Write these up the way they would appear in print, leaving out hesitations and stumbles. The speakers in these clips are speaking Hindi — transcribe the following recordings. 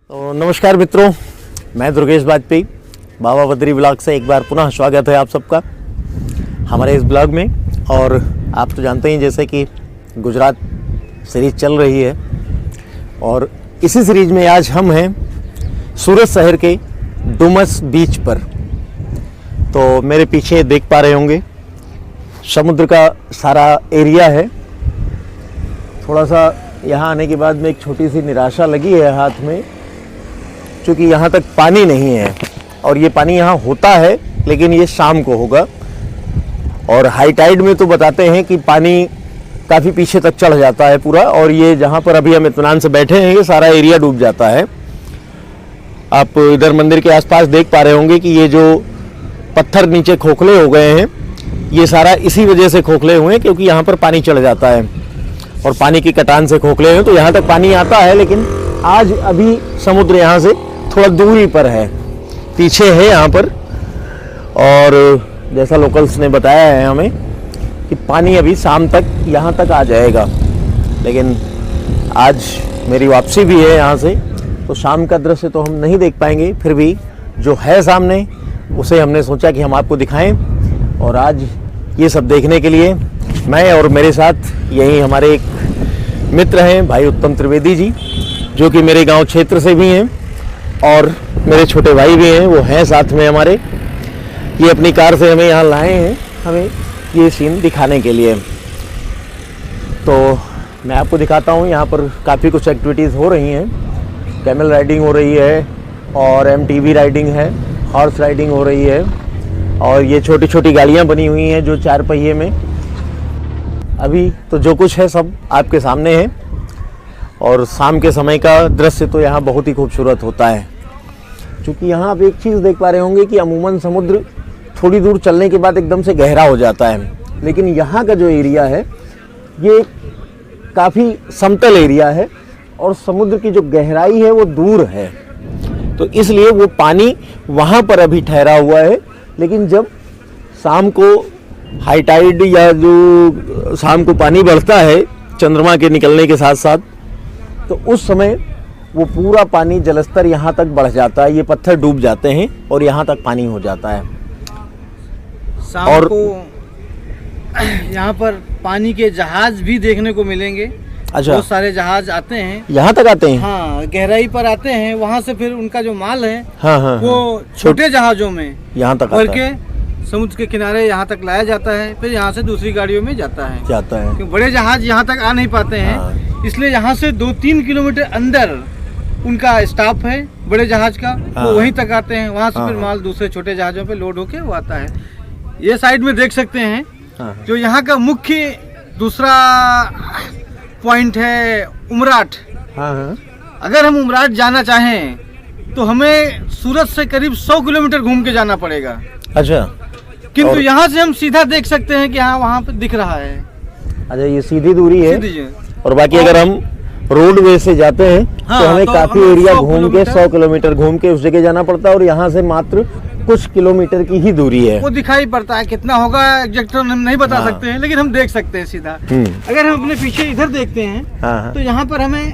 तो नमस्कार मित्रों, मैं दुर्गेश वाजपेयी बाबा बद्री ब्लॉग से एक बार पुनः स्वागत है आप सबका हमारे इस ब्लॉग में। और आप तो जानते ही जैसे कि गुजरात सीरीज चल रही है और इसी सीरीज में आज हम हैं सूरत शहर के डुमस बीच पर। तो मेरे पीछे देख पा रहे होंगे समुद्र का सारा एरिया है। थोड़ा सा यहाँ आने के बाद में एक छोटी सी निराशा लगी है हाथ में, क्योंकि यहाँ तक पानी नहीं है और ये पानी यहाँ होता है लेकिन ये शाम को होगा। और हाई टाइड में तो बताते हैं कि पानी काफ़ी पीछे तक चढ़ जाता है पूरा, और ये जहाँ पर अभी हम इत्मीनान से बैठे हैं ये सारा एरिया डूब जाता है। आप इधर मंदिर के आसपास देख पा रहे होंगे कि ये जो पत्थर नीचे खोखले हो गए हैं ये सारा इसी वजह से खोखले हुए हैं, क्योंकि यहाँ पर पानी चढ़ जाता है और पानी की कटान से खोखले हैं। तो यहाँ तक पानी आता है लेकिन आज अभी समुद्र यहाँ से थोड़ा दूरी पर है, पीछे है यहाँ पर। और जैसा लोकल्स ने बताया है हमें कि पानी अभी शाम तक यहाँ तक आ जाएगा, लेकिन आज मेरी वापसी भी है यहाँ से, तो शाम का दृश्य तो हम नहीं देख पाएंगे। फिर भी जो है सामने उसे हमने सोचा कि हम आपको दिखाएं। और आज ये सब देखने के लिए मैं और मेरे साथ यही हमारे एक मित्र हैं भाई उत्तम त्रिवेदी जी, जो कि मेरे गांव क्षेत्र से भी हैं और मेरे छोटे भाई भी हैं, वो हैं साथ में हमारे। ये अपनी कार से हमें यहाँ लाए हैं हमें ये सीन दिखाने के लिए। तो मैं आपको दिखाता हूँ, यहाँ पर काफ़ी कुछ एक्टिविटीज़ हो रही हैं। कैमल राइडिंग हो रही है और MTV राइडिंग है, हॉर्स राइडिंग हो रही है, और ये छोटी छोटी गाड़ियाँ बनी हुई हैं जो 4 पहिए में। अभी तो जो कुछ है सब आपके सामने है। और शाम के समय का दृश्य तो यहाँ बहुत ही खूबसूरत होता है, क्योंकि यहाँ आप एक चीज़ देख पा रहे होंगे कि अमूमन समुद्र थोड़ी दूर चलने के बाद एकदम से गहरा हो जाता है, लेकिन यहाँ का जो एरिया है ये काफ़ी समतल एरिया है और समुद्र की जो गहराई है वो दूर है। तो इसलिए वो पानी वहाँ पर अभी ठहरा हुआ है, लेकिन जब शाम को हाई टाइड या जो शाम को पानी बढ़ता है चंद्रमा के निकलने के साथ साथ, तो उस समय वो पूरा पानी जलस्तर यहाँ तक बढ़ जाता है, ये पत्थर डूब जाते हैं और यहाँ तक पानी हो जाता है। शाम और को यहाँ पर पानी के जहाज भी देखने को मिलेंगे। अच्छा, बहुत सारे जहाज आते हैं, यहाँ तक आते हैं। हाँ, गहराई पर आते हैं। वहाँ से फिर उनका जो माल है हाँ, वो छोटे जहाज़ों में यहाँ तक भर के समुद्र के किनारे यहाँ तक लाया जाता है, फिर यहाँ से दूसरी गाड़ियों में जाता है। क्योंकि बड़े जहाज यहाँ तक आ नहीं पाते हैं। हाँ। इसलिए यहाँ से 2-3 किलोमीटर अंदर उनका स्टाफ है बड़े जहाज का, हाँ। वो वहीं तक आते हैं। वहाँ से हाँ। फिर माल दूसरे छोटे जहाज़ों पे लोड होके वो आता है। ये साइड में देख सकते हैं हाँ। जो यहाँ का मुख्य दूसरा पॉइंट है उमराट। हाँ। अगर हम उमराट जाना चाहें तो हमें सूरत से करीब 100 किलोमीटर घूम के जाना पड़ेगा। अच्छा, किंतु यहाँ से हम सीधा देख सकते हैं कि हाँ वहाँ पे दिख रहा है। अच्छा, ये सीधी दूरी है। सीधी। और बाकी अगर हम रोडवे से जाते हैं हाँ, तो हमें तो काफी हमें एरिया 100 घूम के 100 किलोमीटर घूम के उस जगह जाना पड़ता है, और यहाँ से मात्र कुछ किलोमीटर की ही दूरी है। वो दिखाई पड़ता है, कितना होगा एग्जैक्ट हम नहीं बता हाँ। सकते हैं, लेकिन हम देख सकते हैं सीधा। अगर हम अपने पीछे इधर देखते हैं हाँ। तो यहाँ पर हमें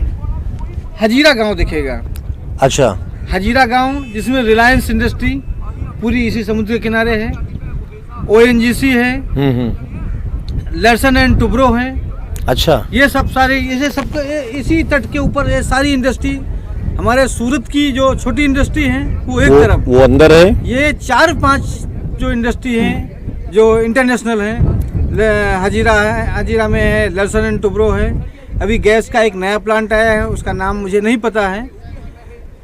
हजीरा गांव दिखेगा। अच्छा, हजीरा गांव जिसमें रिलायंस इंडस्ट्री पूरी इसी समुद्र के किनारे है, ONGC है, लर्सन एंड टुब्रो है। अच्छा, ये सब सारे इसी तट के ऊपर ये सारी इंडस्ट्री, हमारे सूरत की जो छोटी इंडस्ट्री है वो एक तरफ, वो अंदर है। ये 4-5 जो इंडस्ट्री हैं जो इंटरनेशनल है। हजीरा है, हजीरा में है लर्सन एंड टुब्रो है। अभी गैस का एक नया प्लांट आया है, उसका नाम मुझे नहीं पता है।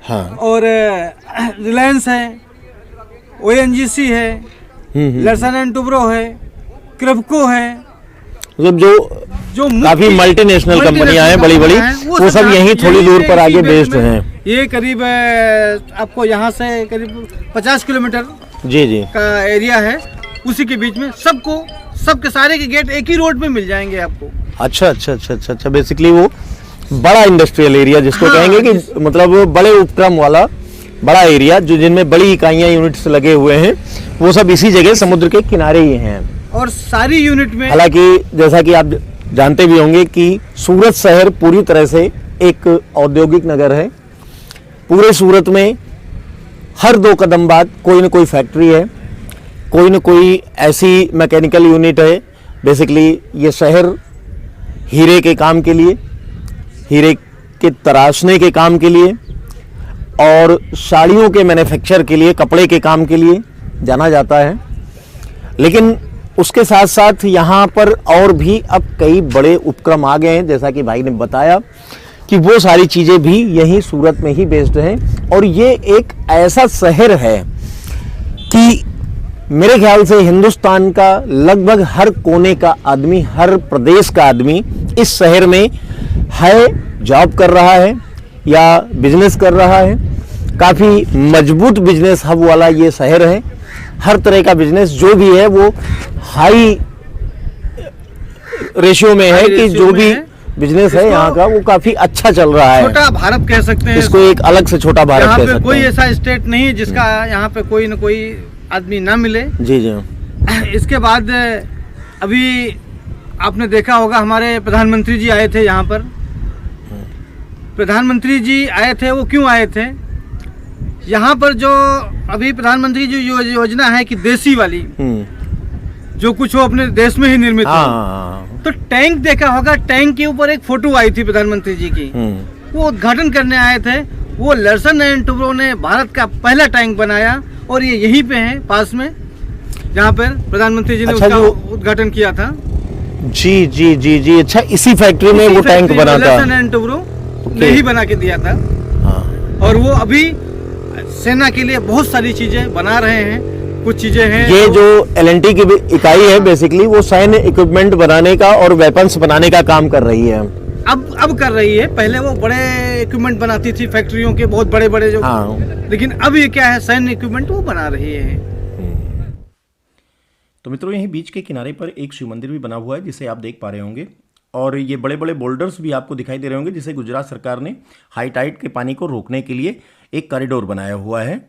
हाँ। और रिलायंस है, ONGC है, लर्सन एंड टुब्रो है, क्रिप्को है। मतलब जो काफी मल्टीनेशनल कंपनियां हैं बड़ी बड़ी, वो सब यहीं थोड़ी दूर पर आगे बेस्ड हैं। ये करीब आपको यहाँ से करीब 50 किलोमीटर जी का एरिया है, उसी के बीच में सबके सारे के गेट एक ही रोड पे मिल जाएंगे आपको। अच्छा, बेसिकली वो बड़ा इंडस्ट्रियल एरिया जिसको कहेंगे कि मतलब बड़े उपक्रम वाला बड़ा एरिया, जो जिनमें बड़ी इकाइयां यूनिट्स लगे हुए हैं, वो सब इसी जगह समुद्र के किनारे ही हैं। और सारी यूनिट में, हालांकि जैसा कि आप जानते भी होंगे कि सूरत शहर पूरी तरह से एक औद्योगिक नगर है, पूरे सूरत में हर 2 कदम बाद कोई न कोई फैक्ट्री है, कोई न कोई ऐसी मैकेनिकल यूनिट है। बेसिकली ये शहर हीरे के काम के लिए, हीरे के तराशने के काम के लिए और साड़ियों के मैन्युफैक्चर के लिए, कपड़े के काम के लिए जाना जाता है। लेकिन उसके साथ साथ यहाँ पर और भी अब कई बड़े उपक्रम आ गए हैं, जैसा कि भाई ने बताया कि वो सारी चीज़ें भी यहीं सूरत में ही बेस्ड हैं। और ये एक ऐसा शहर है कि मेरे ख्याल से हिंदुस्तान का लगभग हर कोने का आदमी, हर प्रदेश का आदमी इस शहर में है, जॉब कर रहा है या बिजनेस कर रहा है। काफ़ी मजबूत बिजनेस हब वाला ये शहर है। हर तरह का बिजनेस जो भी है वो हाई रेशियो में है कि जो भी बिजनेस है यहाँ का वो काफी अच्छा चल रहा है। छोटा भारत कह सकते हैं इसको, एक अलग से छोटा भारत कह सकते हैं। कोई ऐसा स्टेट नहीं है जिसका यहाँ पे कोई न कोई आदमी ना मिले। जी जी। इसके बाद अभी आपने देखा होगा हमारे प्रधानमंत्री जी आए थे यहाँ पर। प्रधानमंत्री जी आए थे, वो क्यों आए थे? यहाँ पर जो अभी प्रधानमंत्री जी योजना है कि देसी वाली, जो कुछ वो अपने देश में ही निर्मित हो। तो टैंक देखा होगा, टैंक के ऊपर एक फोटो आई थी प्रधानमंत्री जी की, वो उद्घाटन करने आए थे। वो लार्सन एंड टुब्रो ने भारत का पहला टैंक बनाया और ये यहीं पे है पास में, जहाँ पर प्रधानमंत्री जी ने उसका उद्घाटन किया था। जी जी जी जी। अच्छा, इसी फैक्ट्री में वो टैंक बना था, लार्सन एंड टुब्रो ने ही बना के दिया था। और वो अभी सेना के लिए बहुत सारी चीजें बना रहे हैं। कुछ चीजें हैं, ये जो LNT की इकाई है बेसिकली वो सैन्य इक्विपमेंट बनाने का और वेपन्स बनाने का काम कर रही है। अब कर रही है। पहले वो बड़े इक्विपमेंट बनाती थी फैक्ट्रियों के, बहुत बड़े बड़े जो। लेकिन अब ये क्या है, सैन्य इक्विपमेंट वो बना रही है। तो मित्रों, यहीं बीच के किनारे पर एक शिव मंदिर भी बना हुआ है जिसे आप देख पा रहे होंगे। और ये बड़े बड़े बोल्डर्स भी आपको दिखाई दे रहे होंगे, जिसे गुजरात सरकार ने हाई टाइड के पानी को रोकने के लिए एक कॉरिडोर बनाया हुआ है।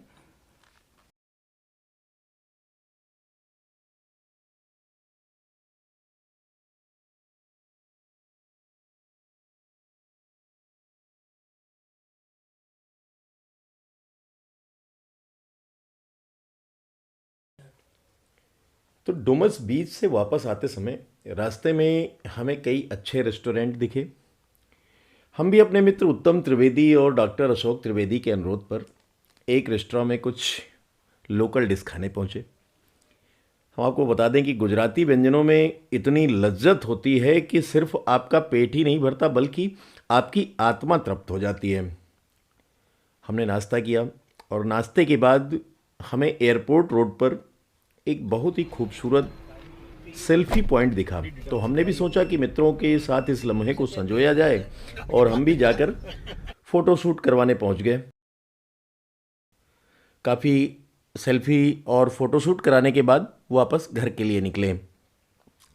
तो डुमस बीच से वापस आते समय रास्ते में हमें कई अच्छे रेस्टोरेंट दिखे। हम भी अपने मित्र उत्तम त्रिवेदी और डॉक्टर अशोक त्रिवेदी के अनुरोध पर एक रेस्टोरेंट में कुछ लोकल डिश खाने पहुँचे। हम आपको बता दें कि गुजराती व्यंजनों में इतनी लज्जत होती है कि सिर्फ आपका पेट ही नहीं भरता बल्कि आपकी आत्मा तृप्त हो जाती है। हमने नाश्ता किया और नाश्ते के बाद हमें एयरपोर्ट रोड पर एक बहुत ही खूबसूरत सेल्फी पॉइंट दिखा। तो हमने भी सोचा कि मित्रों के साथ इस लम्हे को संजोया जाए और हम भी जाकर फ़ोटो शूट करवाने पहुंच गए। काफ़ी सेल्फी और फ़ोटो शूट कराने के बाद वापस घर के लिए निकले।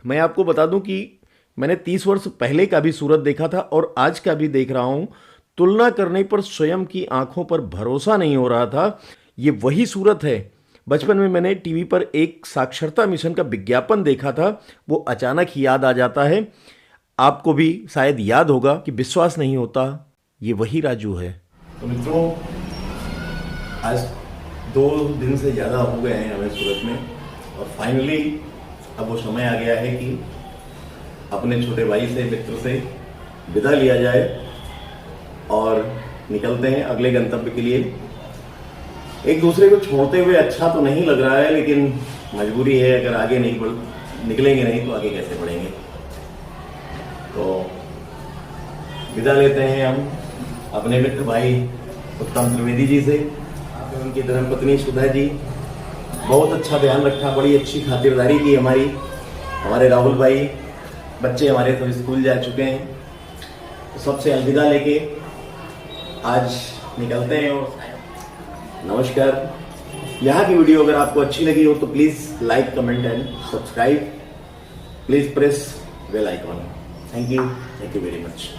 मैं आपको बता दूं कि मैंने 30 वर्ष पहले का भी सूरत देखा था और आज का भी देख रहा हूं। तुलना करने पर स्वयं की आंखों पर भरोसा नहीं हो रहा था। ये वही सूरत है। बचपन में मैंने टीवी पर एक साक्षरता मिशन का विज्ञापन देखा था, वो अचानक ही याद आ जाता है। आपको भी शायद याद होगा कि विश्वास नहीं होता, ये वही राजू है। तो मित्रों, आज 2 दिन से ज़्यादा हो गए हैं हमें सूरत में और फाइनली अब वो समय आ गया है कि अपने छोटे भाई से, मित्र से विदा लिया जाए और निकलते हैं अगले गंतव्य के लिए। एक दूसरे को छोड़ते हुए अच्छा तो नहीं लग रहा है, लेकिन मजबूरी है। अगर आगे नहीं निकलेंगे नहीं तो आगे कैसे बढ़ेंगे। तो विदा लेते हैं हम अपने मित्र भाई उत्तम त्रिवेदी जी से। उनकी धर्मपत्नी सुधा जी, बहुत अच्छा ध्यान रखा, बड़ी अच्छी खातिरदारी की हमारी। हमारे राहुल भाई, बच्चे हमारे सब स्कूल जा चुके हैं। तो सबसे अलविदा लेके आज निकलते हैं और नमस्कार। यहाँ की वीडियो अगर आपको अच्छी लगी हो तो please like, comment and subscribe. Please press bell icon. Thank you very much.